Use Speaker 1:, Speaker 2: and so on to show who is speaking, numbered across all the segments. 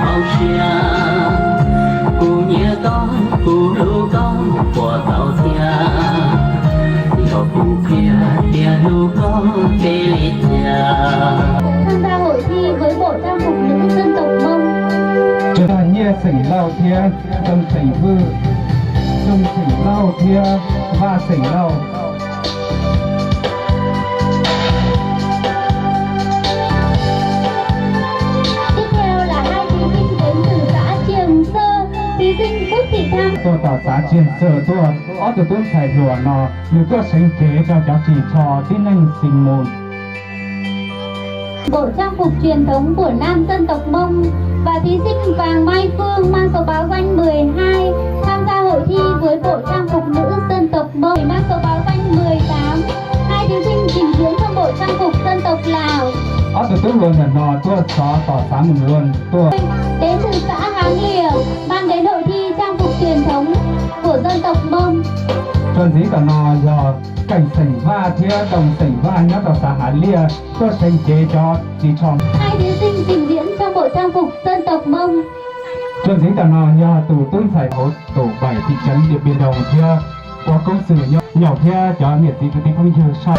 Speaker 1: màu xiang cụ nhớ con cụ lũ con của tàu thia cho cụ kia tia lũ con tê lê cha
Speaker 2: tham gia hội thi với bộ trang phục nữ dân tộc Mông.
Speaker 3: Chúng ta nhẹ sỉnh lao thia tâm sỉnh vư tâm sỉnh lao thia và sỉnh lao. Tôi tỏ xã chiến sở tôi ở từ tôi phải rùa nó như tôi sinh kế cho cháu chỉ cho tin anh sinh môn.
Speaker 2: Bộ trang phục truyền thống của nam dân tộc Mông và thí sinh Vàng Mai Phương mang số báo danh 12 tham gia hội thi với bộ trang phục nữ dân tộc Mông mang số báo danh 18. Hai thí sinh trình diễn trong bộ trang phục dân tộc Lào.
Speaker 3: Ở từ tôi luôn là nó tôi xóa tỏ xã mình luôn tôi.
Speaker 2: Đến từ xã Háng Lìa mang đến hội thi trang phục truyền thống của dân tộc Mông.
Speaker 3: Chuẩn gì cả nó do cảnh sảnh va thia đồng sảnh va nhớ tỏ xã Hán Lìa tôi sinh kế cho chỉ chọn.
Speaker 2: Hai thí sinh trình diễn trong bộ trang phục dân tộc Mông.
Speaker 3: Chuẩn gì cả nó do tù tôi phải hỗ tổ 7 thị trấn Điện Biên Đồng thia qua công sự nhỏ thia cho miệt gì cái phong trào sai.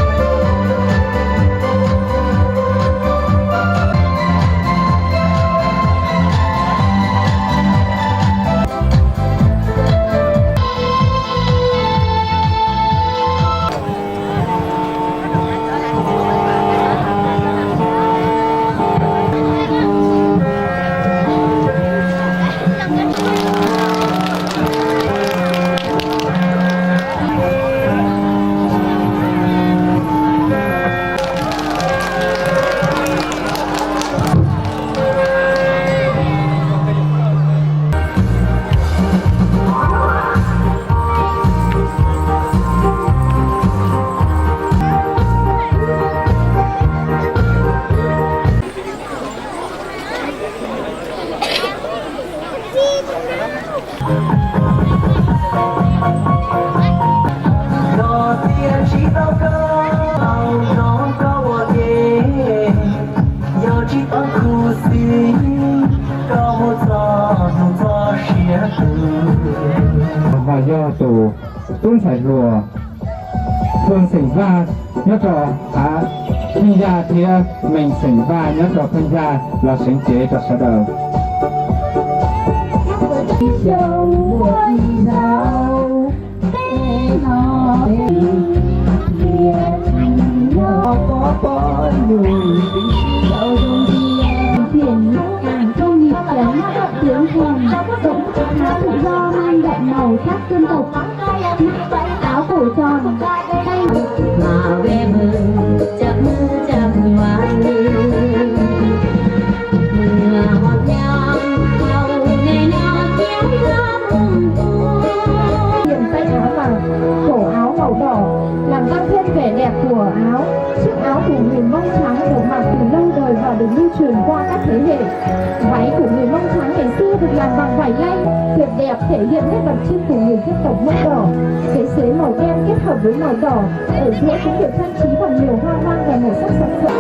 Speaker 3: Và do tù tuân phải rùa thường xảy ra nhất là sinh ra thì mình xảy ra nhất là sinh ra là sinh chế cho xã đời.
Speaker 2: Tiếng hồng rộng áo tự do mang đậm màu sắc dân tộc, áo cổ tròn tay
Speaker 1: mà về mừng chắp hoa mưa hót nhang hầu ngày nào kéo lắm
Speaker 2: điểm tay áo và cổ áo màu đỏ làm tăng thêm vẻ đẹp của áo. Chiếc áo của người Mông Trắng được mặc từ lâu đời và được lưu truyền qua các thế hệ. Váy của người Mông Trắng ngày xưa được làm bằng vải lanh tuyệt đẹp, thể hiện nét đặc trưng của người dân tộc Mông Đỏ. Cái xế màu đen kết hợp với màu đỏ ở giữa cũng được trang trí bằng nhiều hoa văn và màu sắc sặc sỡ.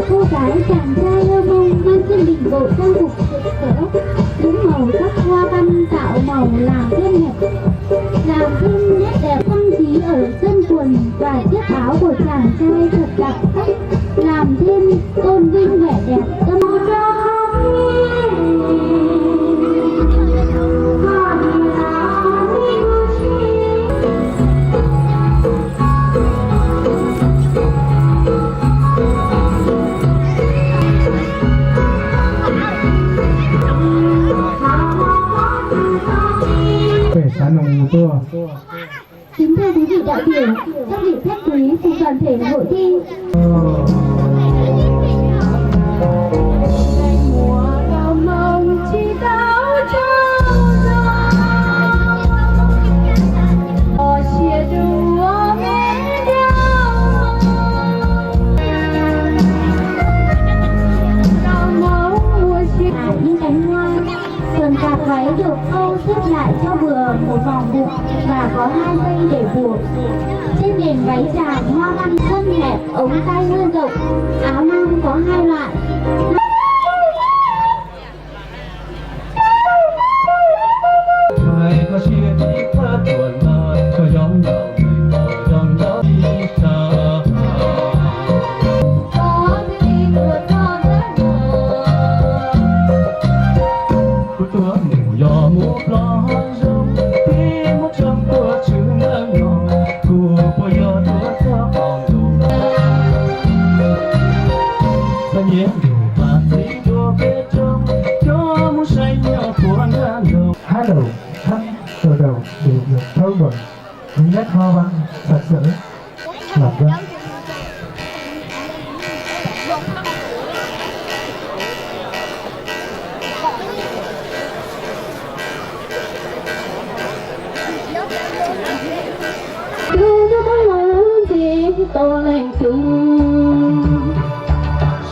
Speaker 4: Cô gái chàng trai ơ mông mang trên mình bộ trang phục rực rỡ, những màu sắc hoa văn tạo màu làm thêm nét đẹp trang trí ở chân quần và chiếc áo của chàng trai thật đặc sắc, làm thêm tôn vinh vẻ đẹp tâm
Speaker 3: về xã nông tua.
Speaker 4: Kính thưa quý vị đại biểu, các vị khách quý cùng toàn thể hội thi. Những cánh hoa phần cà váy được khâu xếp lại cho vừa một vòng bụng và có 2 dây để buộc. Trên nền váy dài hoa văn thân hẹp, ống tay hơi rộng. Áo nam có 2 loại.
Speaker 3: Hai đầu thân từ đầu đều được thâu bởi những nét hoa văn sặc sỡ làm ra.
Speaker 2: Tôi lên chung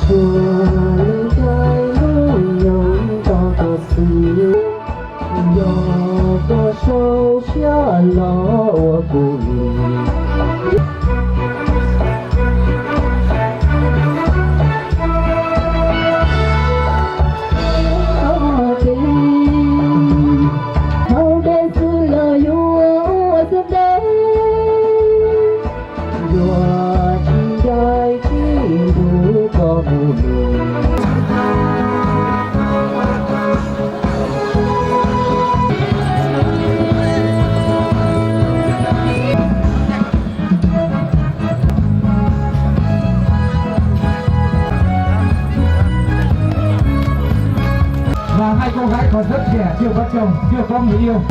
Speaker 2: xuân trời luôn nhung cho tôi xưa do tôi sâu xa lo của mình.
Speaker 3: Và hai cô gái còn rất trẻ, chưa có chồng, chưa có người yêu.